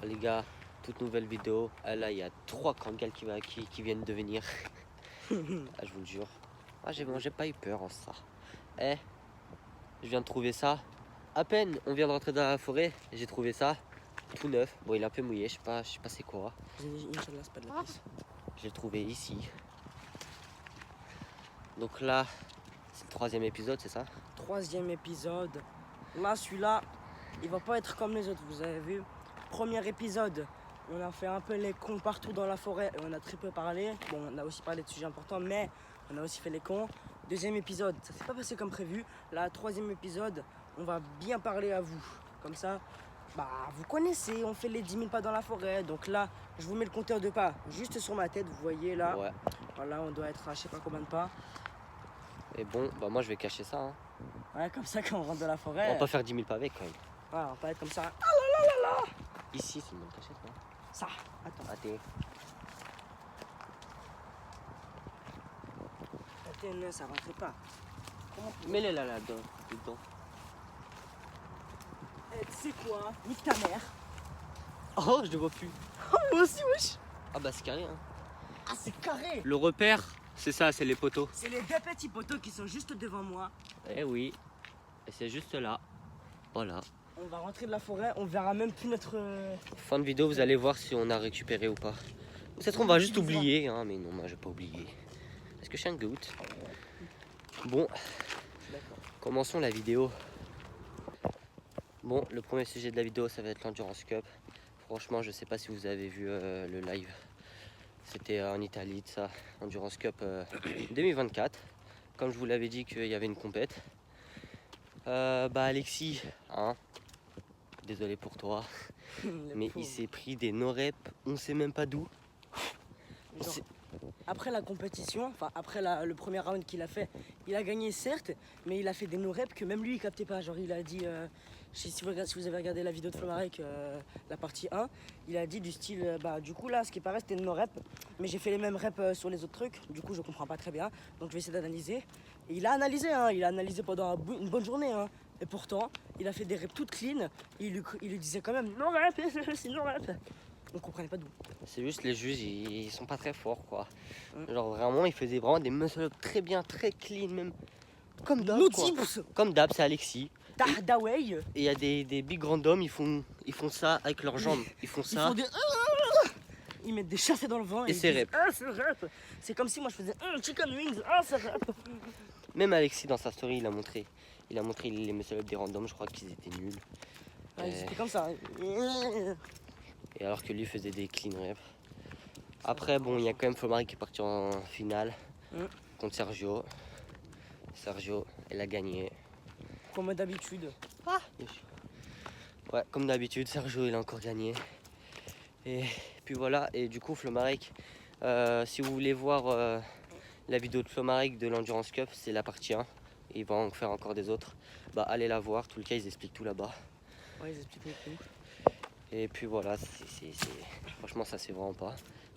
Oh, les gars, toute nouvelle vidéo. Ah, là, il y a 3 grandes gales qui viennent de venir. Ah, je vous le jure. Ah, j'ai pas eu peur en ça. Eh, je viens de trouver ça. À peine, on vient de rentrer dans la forêt. J'ai trouvé ça tout neuf. Bon, il est un peu mouillé, je sais pas c'est quoi. Inch'Allah, c'est pas de la pisse. Je l'ai trouvé ici. Donc là, c'est le 3e épisode, c'est ça? 3e épisode. Là, celui-là, il va pas être comme les autres, vous avez vu. Premier épisode, on a fait un peu les cons partout dans la forêt et on a très peu parlé. Bon, on a aussi parlé de sujets importants, mais on a aussi fait les cons. 2e épisode, ça s'est pas passé comme prévu. Là, 3e épisode, on va bien parler à vous. Comme ça, bah, vous connaissez, on fait les 10 000 pas dans la forêt. Donc là, je vous mets le compteur de pas juste sur ma tête, vous voyez là. Ouais. Voilà, on doit être à je sais pas combien de pas. Et bon, bah moi je vais cacher ça. Hein. Ouais, comme ça, quand on rentre dans la forêt. On va pas faire 10 000 pavés quand même. Ouais, on va pas être comme ça. Ici, c'est une bonne cachette, non? Ça, attends. Attends. Attends, non, ça rentrait pas. Comment Mets-les là, dedans. Eh, tu sais quoi? Nique ta mère. Oh, je le vois plus. Oh, moi aussi, wesh. Ah bah c'est carré, hein. Ah, c'est carré. Le repère, c'est ça, c'est les poteaux. C'est les 2 petits poteaux qui sont juste devant moi. Eh oui, et c'est juste là. Voilà. On va rentrer de la forêt, on verra même plus notre... Fin de vidéo, vous allez voir si on a récupéré ou pas. Peut-être qu'on va juste oublier, hein, mais non, moi je vais pas oublier. Est-ce que je suis un goat? Bon, D'accord. commençons la vidéo. Bon, le premier sujet de la vidéo, ça va être l'Endurance Cup. Franchement, je sais pas si vous avez vu le live. C'était en Italie, de ça, Endurance Cup 2024. Comme je vous l'avais dit qu'il y avait une compète. Bah Alexis, hein, désolé pour toi, mais il s'est pris des no-reps, on sait même pas d'où. Genre, après la compétition, enfin après le premier round qu'il a fait, il a gagné certes, mais il a fait des no-reps que même lui il captait pas. Genre il a dit, si vous avez regardé la vidéo de Flomarek, la partie 1, il a dit du style, bah du coup là ce qui paraît c'était une no-rep, mais j'ai fait les mêmes reps sur les autres trucs, du coup je comprends pas très bien, donc je vais essayer d'analyser. Et il a analysé pendant une bonne journée, hein. Et pourtant il a fait des reps toutes clean, et il lui disait quand même no-rep, c'est no-rep. On comprenait pas d'où. C'est juste les juges, ils sont pas très forts quoi. Genre vraiment, ils faisaient vraiment des muscle-up très bien, très clean même. Comme d'hab quoi. Comme d'hab, c'est Alexis. Dawei. Et il y a des big randoms, ils font ça avec leurs jambes. Ils font ça. Ils font des... Ils mettent des chassés dans le vent. Et c'est rep. Ah, c'est rep. C'est comme si moi je faisais chicken wings. Ah, c'est rep. Même Alexis dans sa story, il a montré les muscle-up des randoms, je crois qu'ils étaient nuls. Ouais, c'était comme ça. Et alors que lui faisait des clean reps. Après, bon, il y a quand même Flomarek qui est parti en finale contre Sergio. Sergio, elle a gagné. Comme d'habitude. Ouais, comme d'habitude, Sergio, il a encore gagné. Et puis voilà, et du coup, Flomarek, si vous voulez voir la vidéo de Flomarek de l'Endurance Cup, c'est la partie 1. Et il va en faire encore des autres. Bah, allez la voir, tout le cas, ils expliquent tout là-bas. Ouais, ils expliquent tout. Et puis voilà, franchement, ça c'est vraiment pas.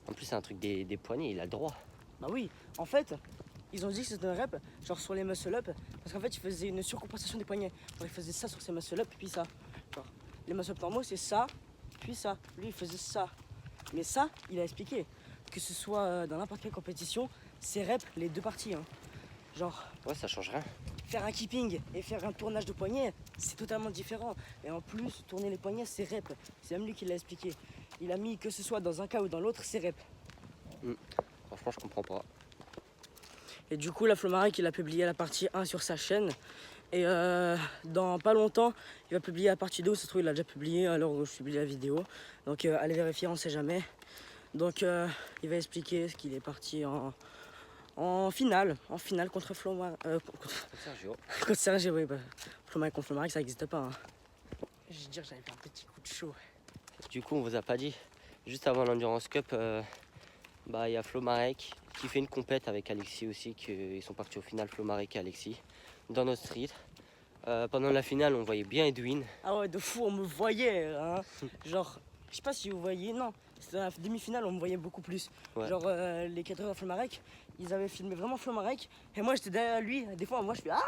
En plus, c'est un truc des poignets, il a le droit. Bah oui, en fait, ils ont dit que c'était un rep, genre sur les muscle-up, parce qu'en fait, ils faisaient une surcompensation des poignets. Genre, ils faisaient ça sur ces muscle-up, puis ça. Genre, les muscle-up normaux, c'est ça, puis ça. Lui, il faisait ça. Mais ça, il a expliqué. Que ce soit dans n'importe quelle compétition, c'est rep les 2 parties. Hein. Genre. Ouais, ça change rien. Faire un keeping et faire un tournage de poignet, c'est totalement différent. Et en plus, tourner les poignets, c'est rep. C'est même lui qui l'a expliqué. Il a mis que ce soit dans un cas ou dans l'autre, c'est rep. Franchement, je comprends pas. Et du coup, la Flomarek, il a publié la partie 1 sur sa chaîne. Et dans pas longtemps, il va publier la partie 2. Ça se trouve, il a déjà publié alors où je publie la vidéo. Donc allez vérifier, on sait jamais. Donc il va expliquer ce qu'il est parti en finale contre Flomarek. Contre Sergio. Contre Sergio, oui. Bah, Flomarek contre Flomarek, ça n'existe pas. Hein. Je veux dire, j'avais fait un petit coup de chaud. Du coup, on vous a pas dit. Juste avant l'Endurance Cup, bah, y a Flomarek qui fait une compète avec Alexis aussi. Ils sont partis au final, Flomarek et Alexis, dans notre street. Pendant la finale, on voyait bien Edwin. Ah ouais, de fou, on me voyait. Hein. Genre, je sais pas si vous voyez, non. C'était dans la demi-finale, on me voyait beaucoup plus. Ouais. Genre, les 4 heures de Flomarek, ils avaient filmé vraiment Flomarek. Et moi, j'étais derrière lui. Des fois, moi, je fais ah.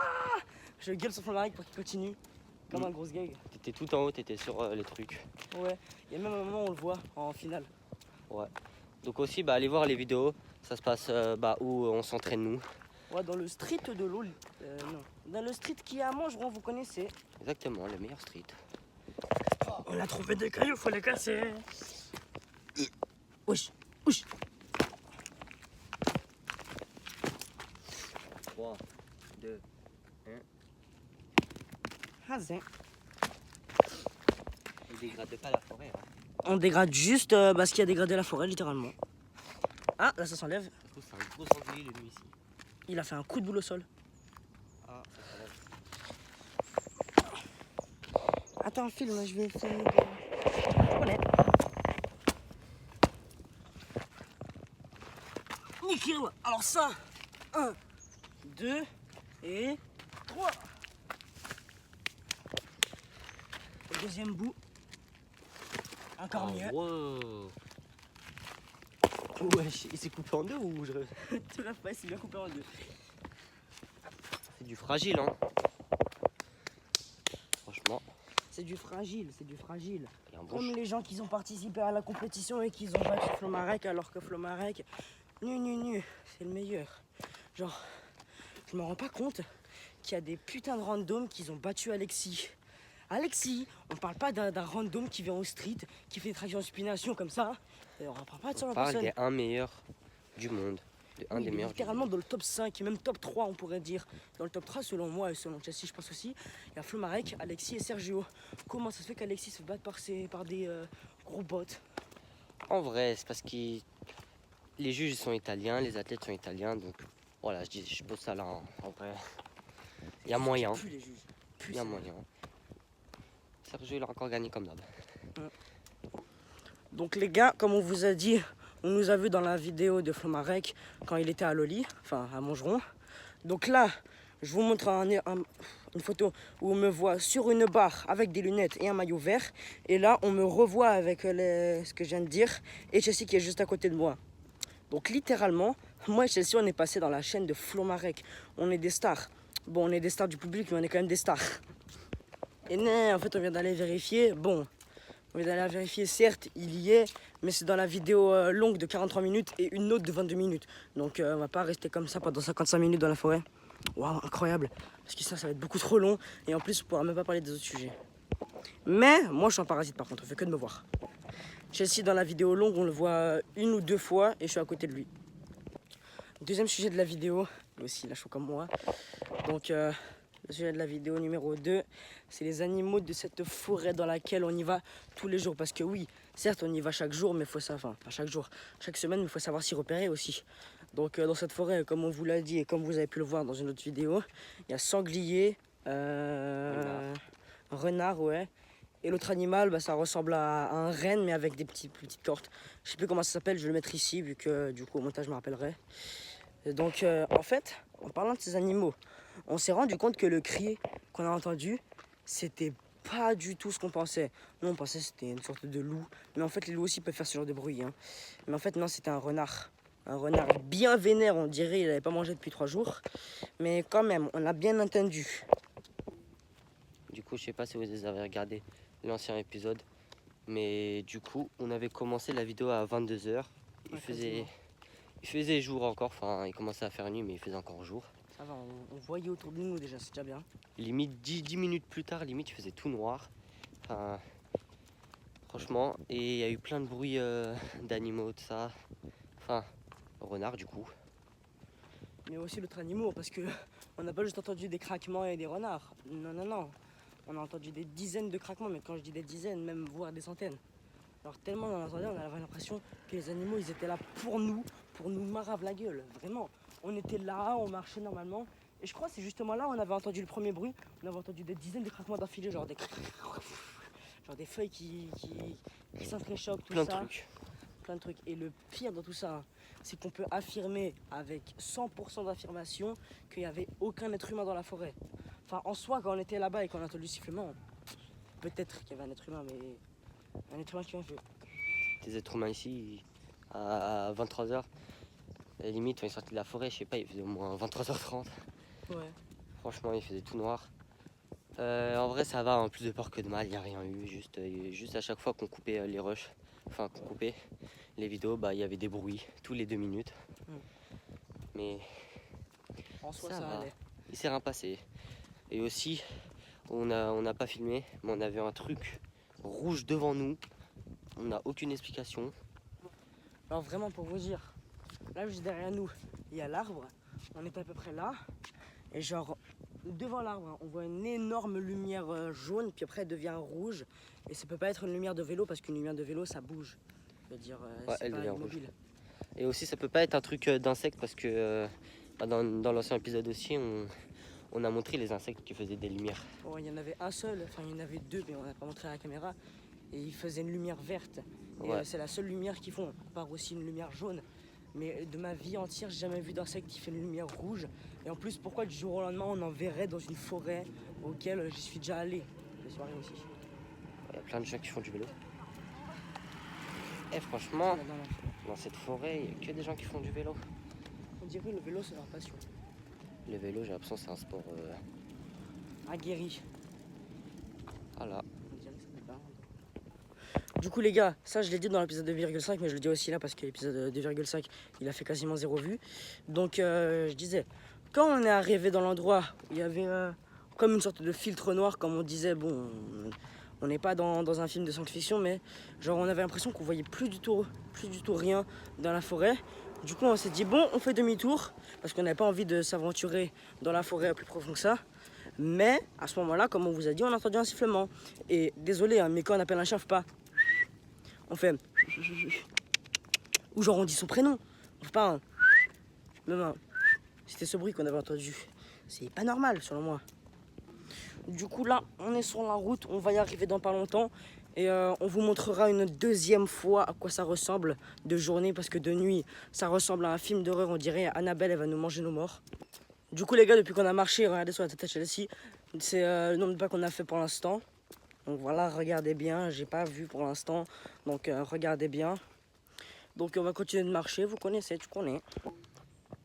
Je gueule sur Flomarek pour qu'il continue. comme un gros gag. T'étais tout en haut, t'étais sur les trucs. Ouais, il y a même un moment où on le voit en finale. Ouais. Donc aussi, allez voir les vidéos. Ça se passe où on s'entraîne nous. Ouais, dans le street de l'eau. Non. Dans le street qui est à Montgeron, vous connaissez. Exactement, le meilleur street. On a trouvé des cailloux, faut les casser. Wesh, wesh. 3, 2, Hazin. on dégrade pas la forêt. Hein. On dégrade juste ce qui a dégradé la forêt, littéralement. Ah, là, ça s'enlève. Ça se trouve, c'est un gros sanglier, lui, ici. Il a fait un coup de boule au sol. Ah, ça s'enlève. Attends, filme, je vais filmer. Je connais. Nickel. Alors ça, 1, 2 et 3. Le deuxième bout. Encore mieux. Wow. Wesh, il s'est coupé en deux ou je rêve? Tu rêves pas, c'est bien coupé en deux. C'est du fragile, hein. Franchement, C'est du fragile, c'est du fragile. il y a un bon Comme les gens qui ont participé à la compétition et qui ont battu Flomarec alors que Flomarec, c'est le meilleur. Genre, je me rends pas compte qu'il y a des putains de randoms qui ont battu Alexis. Alexis, on parle pas d'un random qui vient au street, qui fait des tractions en supination comme ça. Et on parle pas de ça, On la parle personne. des 1 meilleur du monde. De un Oui, des il est meilleurs. littéralement dans le top 5 et même top 3 on pourrait dire. Dans le top 3 selon moi et selon Chelsea je pense aussi. Il y a Flomarec, Alexis et Sergio. Comment ça se fait qu'Alexis se batte par des gros bots? En vrai, c'est parce que les juges sont italiens, les athlètes sont italiens, donc voilà, je pose ça là en vrai. Il y a moyen. Plus les juges. Plus Il y a c'est- moyen. Sergio il a encore gagné comme d'hab. Donc les gars, comme on vous a dit, on nous a vu dans la vidéo de Flomarec quand il était à Loli, enfin à Montgeron. Donc là, je vous montre une photo où on me voit sur une barre avec des lunettes et un maillot vert. Et là, on me revoit avec ce que je viens de dire et Chelsea qui est juste à côté de moi. Donc littéralement, moi et Chelsea, on est passé dans la chaîne de Flomarec. On est des stars. Bon, on est des stars du public, mais on est quand même des stars. Et non, en fait, on vient d'aller vérifier. Bon, on vient d'aller vérifier, certes, il y est, mais c'est dans la vidéo longue de 43 minutes et une autre de 22 minutes. Donc, on va pas rester comme ça pendant 55 minutes dans la forêt. Waouh, incroyable. Parce que ça va être beaucoup trop long. Et en plus, on pourra même pas parler des autres sujets. Mais, moi, je suis un parasite par contre, on fait que de me voir. Chelsea, dans la vidéo longue, on le voit une ou deux fois et je suis à côté de lui. Deuxième sujet de la vidéo, lui aussi, il a chaud comme moi. Donc, le sujet de la vidéo numéro 2, c'est les animaux de cette forêt dans laquelle on y va tous les jours. Parce que oui, certes, on y va chaque jour, mais il faut savoir, enfin, pas chaque jour, chaque semaine, mais il faut savoir s'y repérer aussi. Donc, dans cette forêt, comme on vous l'a dit et comme vous avez pu le voir dans une autre vidéo, il y a sanglier, renard, ouais. Et l'autre animal, ça ressemble à un renne, mais avec des plus petites cortes. Je sais plus comment ça s'appelle, je vais le mettre ici, vu que du coup, au montage, je me rappellerai. Et donc, en fait, en parlant de ces animaux, on s'est rendu compte que le cri qu'on a entendu, c'était pas du tout ce qu'on pensait. Nous, on pensait que c'était une sorte de loup. Mais en fait, les loups aussi peuvent faire ce genre de bruit. Hein. Mais en fait, non, c'était un renard. Un renard bien vénère, on dirait. Il n'avait pas mangé depuis 3 jours. Mais quand même, on a bien entendu. Du coup, je sais pas si vous avez regardé l'ancien épisode, mais du coup, on avait commencé la vidéo à 22 h. Il faisait jour encore, enfin, il commençait à faire nuit, mais il faisait encore jour. Ça va, on voyait autour de nous déjà, c'est déjà bien. Limite 10 minutes plus tard, limite, il faisait tout noir. Enfin, franchement, et il y a eu plein de bruits d'animaux, tout ça. Enfin, renard du coup. Mais aussi l'autre animal, parce que on n'a pas juste entendu des craquements et des renards. Non, non, non. On a entendu des dizaines de craquements, mais quand je dis des dizaines, même voire des centaines. Alors tellement on entendait, on avait l'impression que les animaux, ils étaient là pour nous marave la gueule. Vraiment. On était là, on marchait normalement. Et je crois que c'est justement là où on avait entendu le premier bruit. On avait entendu des dizaines de craquements d'affilée, genre des feuilles qui s'entrechoquent, tout Plein de ça. trucs. Plein de trucs. Et le pire dans tout ça, c'est qu'on peut affirmer avec 100% d'affirmation qu'il n'y avait aucun être humain dans la forêt. Enfin, en soi, quand on était là-bas et qu'on a entendu le sifflement, peut-être qu'il y avait un être humain, mais un être humain qui vient fait. Des êtres humains ici, à 23 h. À la limite, quand ils sortaient de la forêt, je sais pas, il faisait au moins 23 h 30. Ouais. Franchement, il faisait tout noir. En vrai, ça va, en plus de peur que de mal, il n'y a rien eu. Juste à chaque fois qu'on coupait les rushs, enfin qu'on coupait les vidéos, bah il y avait des bruits tous les 2 minutes. Mais En soi, ça ça va. allait. Il s'est rien passé. Et aussi, on n'a pas filmé, mais on avait un truc rouge devant nous. On n'a aucune explication. Alors vraiment pour vous dire, là juste derrière nous, il y a l'arbre. On est à peu près là. Et genre, devant l'arbre, on voit une énorme lumière jaune, puis après elle devient rouge. Et ça peut pas être une lumière de vélo, parce qu'une lumière de vélo, ça bouge. Je veux dire, Ouais, c'est elle pas devient immobile. Et aussi, ça peut pas être un truc d'insecte parce que dans l'ancien épisode aussi, on a montré les insectes qui faisaient des lumières. Bon, il y en avait un seul, enfin il y en avait deux, mais on n'a pas montré à la caméra. Et il faisait une lumière verte. Et Ouais. c'est la seule lumière qu'ils font, à part aussi une lumière jaune. Mais de ma vie entière, j'ai jamais vu d'insecte qui fait une lumière rouge. Et en plus, pourquoi du jour au lendemain, on en verrait dans une forêt auquel j'y suis déjà allé. Les soirées aussi. Il y a plein de gens qui font du vélo. Et franchement, Là, dans la forêt. dans cette forêt, il n'y a que des gens qui font du vélo. On dirait le vélo, c'est leur passion. Le vélo, j'ai l'impression que c'est un sport. Aguerri. Voilà. On dirait que ça fait pas. Du coup, les gars, ça je l'ai dit dans l'épisode 2,5, mais je le dis aussi là parce que l'épisode 2,5 il a fait quasiment 0 vues. Donc, je disais, quand on est arrivé dans l'endroit où il y avait comme une sorte de filtre noir, comme on disait, bon, on n'est pas dans un film de science-fiction, mais genre on avait l'impression qu'on voyait plus du tout rien dans la forêt. Du coup, on s'est dit, bon, on fait demi-tour parce qu'on n'avait pas envie de s'aventurer dans la forêt plus profond que ça. Mais à ce moment-là, comme on vous a dit, on a entendu un sifflement. Et désolé, hein, mais quand on appelle un chien, on fait pas. On fait. Ou genre on dit son prénom. On fait pas un. Même un. C'était ce bruit qu'on avait entendu. C'est pas normal, selon moi. Du coup, là, on est sur la route. On va y arriver dans pas longtemps. Et on vous montrera une deuxième fois à quoi ça ressemble de journée. Parce que de nuit, ça ressemble à un film d'horreur. On dirait Annabelle, elle va nous manger nos morts. Du coup, les gars, depuis qu'on a marché, regardez sur la tête à Chelsea, c'est le nombre de pas qu'on a fait pour l'instant. Donc voilà, regardez bien, j'ai pas vu pour l'instant, donc regardez bien. Donc on va continuer de marcher, vous connaissez, tu connais.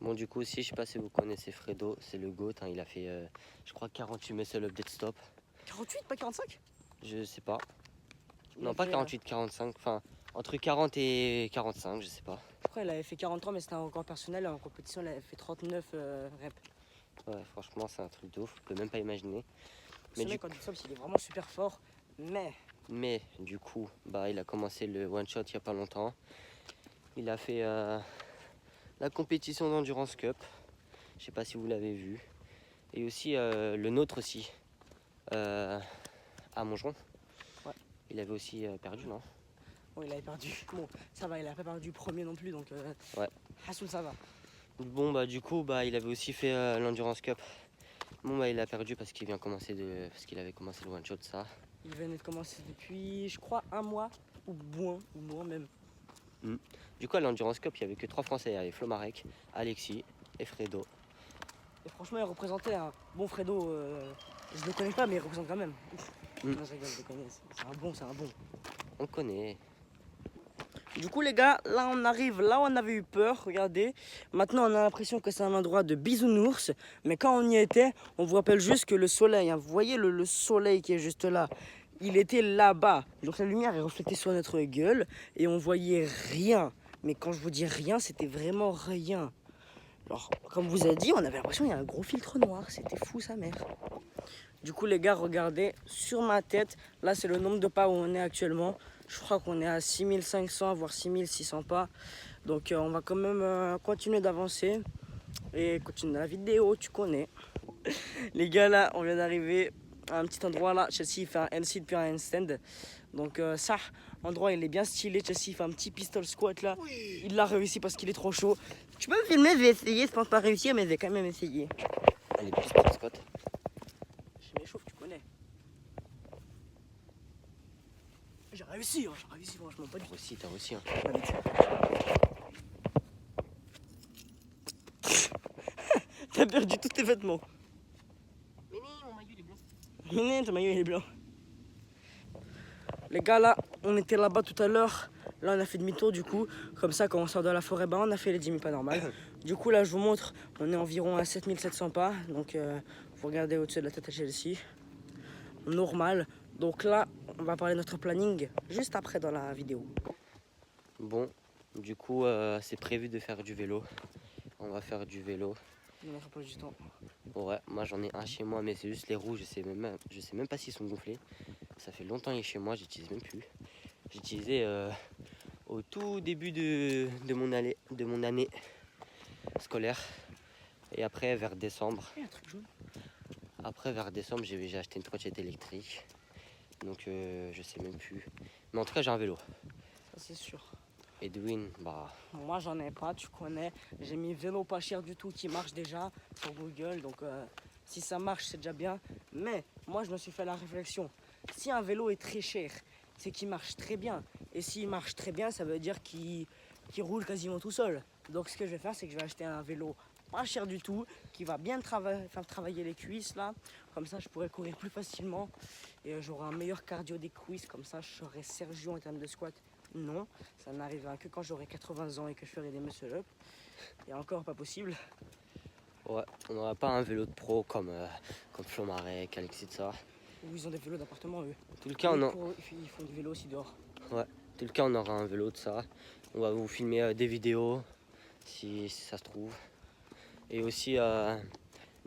Bon, du coup, aussi, je sais pas si vous connaissez Fredo, c'est le GOAT. Hein, il a fait, je crois, 48 muscle up dead stop. 48, pas 45? Je sais pas. Il Non, a pas fait, 48, 45. Enfin, entre 40 et 45, je sais pas. Je crois qu'il avait fait 43, mais c'était un record personnel. En compétition, il avait fait 39 reps. Ouais, franchement, c'est un truc de ouf. Je peux même pas imaginer. Ce Mais mec, en dips, il est vraiment super fort. Mais du coup, bah, il a commencé le one shot il y a pas longtemps. Il a fait la compétition d'Endurance Cup. Je sais pas si vous l'avez vu. Et aussi le nôtre aussi. À Montgeron. Ouais. Il avait aussi perdu, non? bon, il avait perdu. Bon, ça va, il a pas perdu premier non plus, donc Ouais. Hassoul, ça va. Bon, bah, du coup, bah, il avait aussi fait l'Endurance Cup. Bon, bah, il a perdu parce qu'il parce qu'il avait commencé le one shot, ça. Il venait de commencer depuis, je crois, un mois ou moins même. Du coup, à l'Endurance Cup, il n'y avait que 3 Français. Il y avait Flo Marek, Alexis et Fredo. Et franchement, il représentait un bon Fredo. Je le connais pas, mais il représente quand même. Non, je rigole, je le connais. C'est un bon. On le connaît. Du coup, les gars, là, on arrive là où on avait eu peur. Regardez. Maintenant, on a l'impression que c'est un endroit de bisounours. Mais quand on y était, on vous rappelle juste que le soleil, hein, vous voyez le soleil qui est juste là, il était là-bas. Donc la lumière est reflétée sur notre gueule et on voyait rien. Mais quand je vous dis rien, c'était vraiment rien. Alors, comme vous a dit, on avait l'impression qu'il y a un gros filtre noir. C'était fou, sa mère. Du coup, les gars, regardez, sur ma tête, là, c'est le nombre de pas où on est actuellement. Je crois qu'on est à 6500, voire 6600 pas. Donc, on va quand même continuer d'avancer et continuer la vidéo, tu connais. Les gars, là, on vient d'arriver à un petit endroit là. Chelsea, il fait un handstand puis un handstand. Donc, ça, endroit, il est bien stylé. Chelsea, il fait un petit pistol squat là. Oui. Il l'a réussi parce qu'il est trop chaud. Tu peux me filmer, je vais essayer. Je pense pas réussir, mais je vais quand même essayer. Elle est plus pour Scott. Je m'échauffe, tu connais. J'ai réussi franchement, pas du tout. Aussi, t'as aussi. Hein. T'as perdu tous tes vêtements. Mais non, mon maillot il est blanc. Mais non, ton maillot il est blanc. Les gars, là, on était là-bas tout à l'heure. Là, on a fait demi-tour du coup. Comme ça, quand on sort de la forêt, bah, on a fait les 10 000 pas normales. Du coup, là, je vous montre, on est environ à 7700 pas. Donc, vous regardez au-dessus de la tête à Chelsea. normal. Donc là, on va parler de notre planning juste après dans la vidéo. Bon, du coup, c'est prévu de faire du vélo. On va faire du vélo. Notre emploi du temps. Ouais, moi j'en ai un chez moi, mais c'est juste les roues, je sais même pas s'ils sont gonflés. Ça fait longtemps qu'il est chez moi, j'utilise même plus. J'utilisais au tout début de mon année scolaire. Et après, vers décembre. Il y a un truc jaune. Après, vers décembre, j'ai acheté une trottinette électrique. Donc, je sais même plus. Mais en tout cas, j'ai un vélo. Ça, c'est sûr. Edwin, bah, Moi, j'en ai pas, tu connais. J'ai mis vélo pas cher du tout qui marche déjà sur Google. Donc, si ça marche, c'est déjà bien. Mais moi, je me suis fait la réflexion. Si un vélo est très cher, c'est qu'il marche très bien. Et s'il marche très bien, ça veut dire qu'il roule quasiment tout seul. Donc, ce que je vais faire, c'est que je vais acheter un vélo pas cher du tout, qui va bien faire travailler les cuisses là. Comme ça, je pourrais courir plus facilement. Et j'aurai un meilleur cardio des cuisses. Comme ça, je serai Sergio en termes de squat. Non, ça n'arrivera que quand j'aurai 80 ans et que je ferai des muscle-up. Et encore pas possible. ouais, on n'aura pas un vélo de pro comme Flo Marek, Alexis de ça. Ou ils ont des vélos d'appartement, eux. En tout le cas, Ils font du vélo aussi dehors. ouais, en tout le cas, on aura un vélo de ça. On va vous filmer des vidéos, si ça se trouve. Et aussi,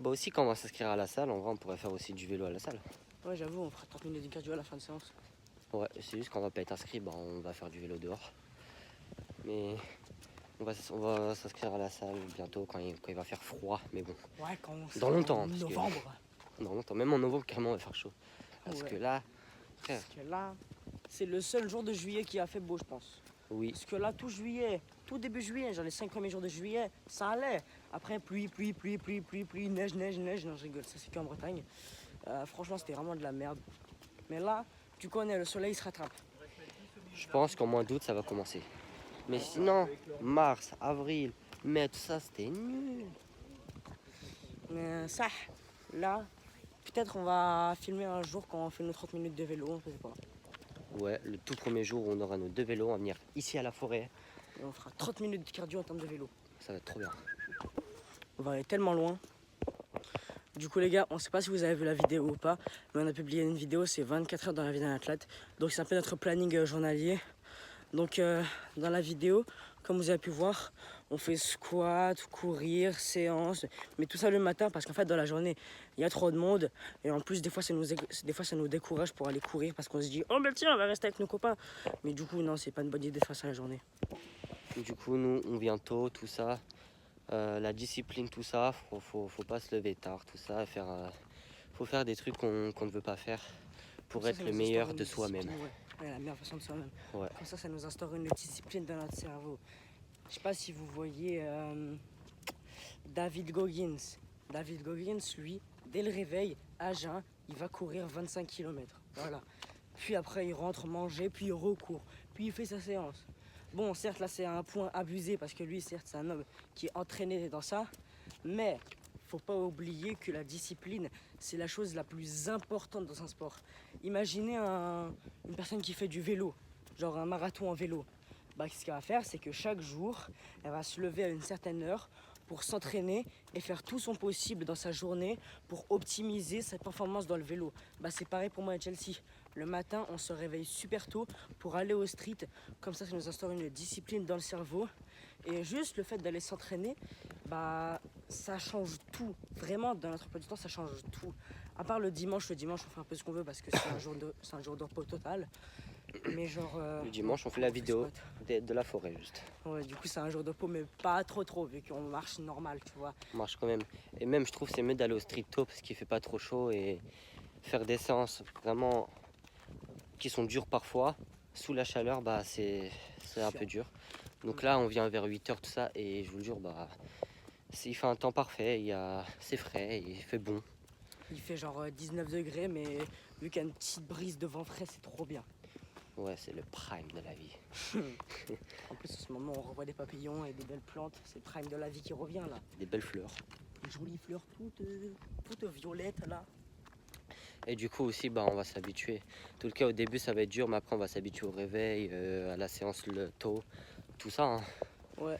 aussi quand on va s'inscrire à la salle, en vrai, on pourrait faire aussi du vélo à la salle. Ouais, j'avoue, on fera 30 minutes de cardio à la fin de séance. Ouais, c'est juste qu'on va pas être inscrit, bah, on va faire du vélo dehors. Mais on va s'inscrire à la salle bientôt quand il va faire froid. Mais bon, Ouais, quand on dans longtemps. en novembre. Dans longtemps, même en novembre, carrément, on va faire chaud. Parce Ouais. que là, frère, Parce que là, c'est le seul jour de juillet qui a fait beau, je pense. oui, Parce que là, tout juillet, tout début juillet, genre les 5 premiers jours de juillet, ça allait. Après, pluie, neige. Non, je rigole, ça c'est qu'en Bretagne. Franchement, c'était vraiment de la merde. Mais là, tu connais, le soleil se rattrape. je pense qu'en mois d'août, ça va commencer. Mais sinon, mars, avril, mai, tout ça, c'était nul. Mais ça, là, peut-être on va filmer un jour quand on fait nos 30 minutes de vélo, on sait pas. Ouais, le tout premier jour où on aura nos 2 vélos, on va venir ici à la forêt. Et on fera 30 minutes de cardio en termes de vélo. Ça va être trop bien. On va aller tellement loin. Du coup les gars, on sait pas si vous avez vu la vidéo ou pas, mais on a publié une vidéo, c'est 24 heures dans la vie d'un athlète. Donc c'est un peu notre planning journalier. Donc dans la vidéo, comme vous avez pu voir, on fait squat, courir, séance, mais tout ça le matin parce qu'en fait dans la journée, il y a trop de monde et en plus des fois ça nous décourage pour aller courir parce qu'on se dit oh mais tiens on va rester avec nos copains. Mais du coup non, c'est pas une bonne idée de faire ça la journée. Du coup, nous, on vient tôt, tout ça. La discipline, tout ça, faut pas se lever tard, tout ça. Faut faire des trucs qu'on ne veut pas faire pour Ça, être ça le nous meilleur instaure une de soi-même. discipline, ouais, la meilleure façon de soi-même. Ouais. Comme ça nous instaure une discipline dans notre cerveau. Je sais pas si vous voyez David Goggins. David Goggins, lui, dès le réveil, à jeun, il va courir 25 km. Voilà. Puis après, il rentre manger, puis il recourt. Puis il fait sa séance. Bon, certes, là, c'est un point abusé parce que lui, certes, c'est un homme qui est entraîné dans ça. Mais faut pas oublier que la discipline, c'est la chose la plus importante dans un sport. Imaginez une personne qui fait du vélo, genre un marathon en vélo. Bah, ce qu'elle va faire, c'est que chaque jour, elle va se lever à une certaine heure pour s'entraîner et faire tout son possible dans sa journée pour optimiser sa performance dans le vélo. Bah, c'est pareil pour moi et Chelsea. Le matin, on se réveille super tôt pour aller au street. Comme ça nous instaure une discipline dans le cerveau. Et juste le fait d'aller s'entraîner, bah, ça change tout. Vraiment, dans notre emploi du temps, ça change tout. À part le dimanche, on fait un peu ce qu'on veut parce que c'est un jour de repos total. Mais genre. Le dimanche, on fait la vidéo squat. de la forêt, juste. Ouais, du coup, c'est un jour de repos, mais pas trop, vu qu'on marche normal, tu vois. On marche quand même. Et même, je trouve c'est mieux d'aller au street tôt parce qu'il fait pas trop chaud et faire des séances vraiment qui sont dures parfois. Sous la chaleur, bah, c'est un peu dur. Donc là, on vient vers 8h, tout ça, et je vous le jure, bah, il fait un temps parfait, c'est frais, il fait bon. Il fait genre 19 degrés, mais vu qu'il y a une petite brise de vent frais, c'est trop bien. Ouais, c'est le prime de la vie. En plus, en ce moment, on revoit des papillons et des belles plantes. C'est le prime de la vie qui revient là. Des belles fleurs. Des jolies fleurs toutes violettes là. Et du coup aussi, bah, on va s'habituer. En tout le cas, au début, ça va être dur, mais après, on va s'habituer au réveil, à la séance le tôt, tout ça. Hein. Ouais.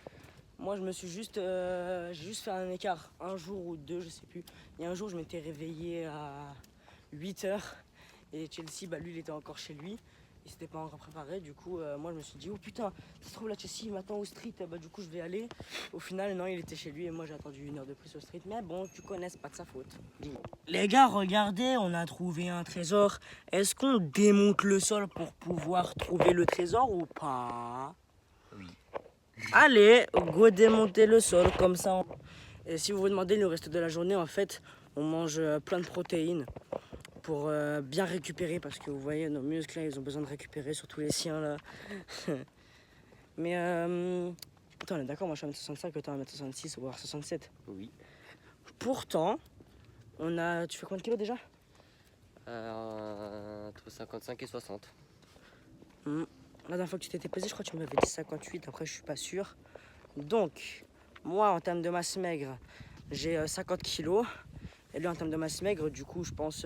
Moi, j'ai juste fait un écart, un jour ou deux, je sais plus. Il y a un jour, je m'étais réveillé à 8h Et Chelsea, bah, lui, il était encore chez lui. Il s'était pas encore préparé. Du coup, moi, je me suis dit, oh putain, ça se trouve là, Chelsea, maintenant au street, bah, du coup, je vais aller. Au final, non, il était chez lui et moi, j'ai attendu 1 heure de plus au street. Mais bon, tu connais, c'est pas de sa faute. Les gars, regardez, on a trouvé un trésor. Est-ce qu'on démonte le sol pour pouvoir trouver le trésor ou pas? Oui. Allez, go démonter le sol, comme ça. Et si vous vous demandez, le reste de la journée, en fait, on mange plein de protéines pour bien récupérer, parce que vous voyez, nos muscles, là, ils ont besoin de récupérer, surtout les siens, là. Mais, attends, on est d'accord, moi, je suis à 1m65, toi, 1m66, voire 67. Oui. Pourtant, on a... Tu fais combien de kilos, déjà? Entre 55 et 60. La dernière fois que tu t'étais pesé, je crois que tu m'avais dit 58, après je suis pas sûr. Donc, moi en termes de masse maigre, j'ai 50 kilos. Et lui en termes de masse maigre, du coup, je pense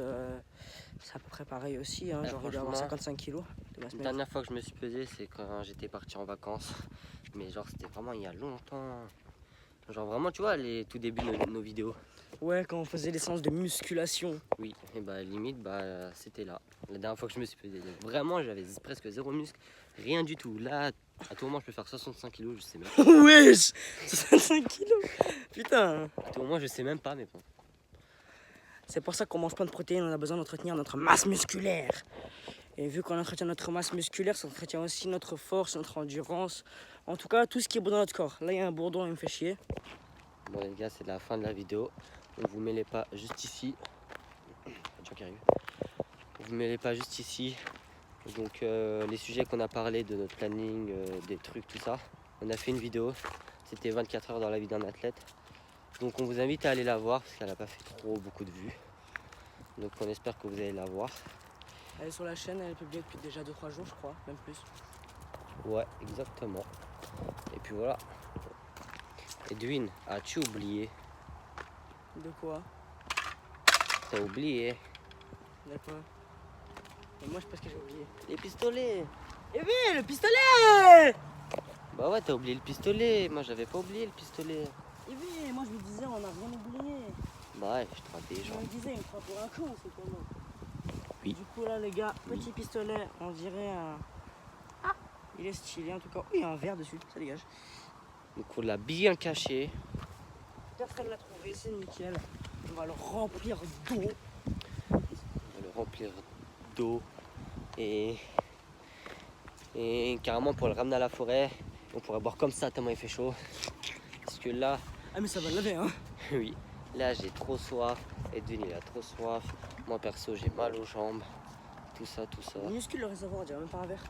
c'est à peu près pareil aussi. Hein, genre il doit avoir 55 kilos de masse La maigre. dernière fois que je me suis pesé, c'est quand j'étais parti en vacances. Mais genre, c'était vraiment il y a longtemps. Genre vraiment, tu vois, les tout débuts de nos vidéos. Ouais, quand on faisait les séances de musculation. Oui, et bah limite, c'était là. La dernière fois que je me suis pesé. Donc, vraiment, j'avais presque zéro muscle. Rien du tout. Là, à tout moment, je peux faire 65 kilos, je sais même pas. Wesh 65 kilos. Putain. À tout moment, je sais même pas, mais bon. C'est pour ça qu'on mange plein de protéines, on a besoin d'entretenir notre masse musculaire. Et vu qu'on entretient notre masse musculaire, ça entretient aussi notre force, notre endurance. En tout cas, tout ce qui est bon dans notre corps. Là, il y a un bourdon, il me fait chier. Bon les gars, c'est la fin de la vidéo. On vous met les pas juste ici. Qui arrive. On vous met les pas juste ici. Donc les sujets qu'on a parlé de notre planning, des trucs, tout ça. On a fait une vidéo. C'était 24 heures dans la vie d'un athlète. Donc on vous invite à aller la voir parce qu'elle n'a pas fait beaucoup de vues. Donc on espère que vous allez la voir. Elle est sur la chaîne, elle est publiée depuis déjà 2-3 jours, je crois, même plus. Ouais, exactement. Et puis voilà. Edwin, as-tu oublié? De quoi? T'as oublié? De quoi? Et moi, je sais pas ce que j'ai oublié. Les pistolets! Eh oui, le pistolet! Bah ouais, t'as oublié le pistolet. Moi, j'avais pas oublié le pistolet. Eh oui, moi je me disais, on n'a rien oublié. Bah ouais, je te rappelle Je genre. me disais, il me prend pour un con, c'est comment? Oui. Du coup, là, les gars, petit pistolet, on dirait un. Ah! Il est stylé en tout cas. Oui, il y a un verre dessus, ça dégage. Donc on l'a bien caché. Personne l'a trouvé, c'est nickel. On va le remplir d'eau. On va le remplir d'eau et carrément pour le ramener à la forêt. On pourrait boire comme ça tellement il fait chaud. Parce que là, Ah, mais ça va laver, hein. oui, là j'ai trop soif. Edwin il a trop soif. Moi perso j'ai mal aux jambes. Tout ça. Minuscule le réservoir, on dirait même pas un verre.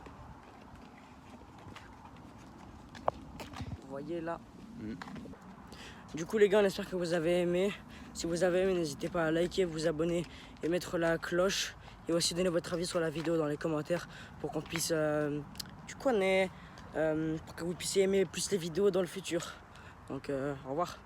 Vous voyez là. Du coup les gars, on espère que vous avez aimé. Si vous avez aimé, n'hésitez pas à liker, vous abonner et mettre la cloche. Et aussi donner votre avis sur la vidéo dans les commentaires pour qu'on puisse, tu connais, pour que vous puissiez aimer plus les vidéos dans le futur. Donc au revoir.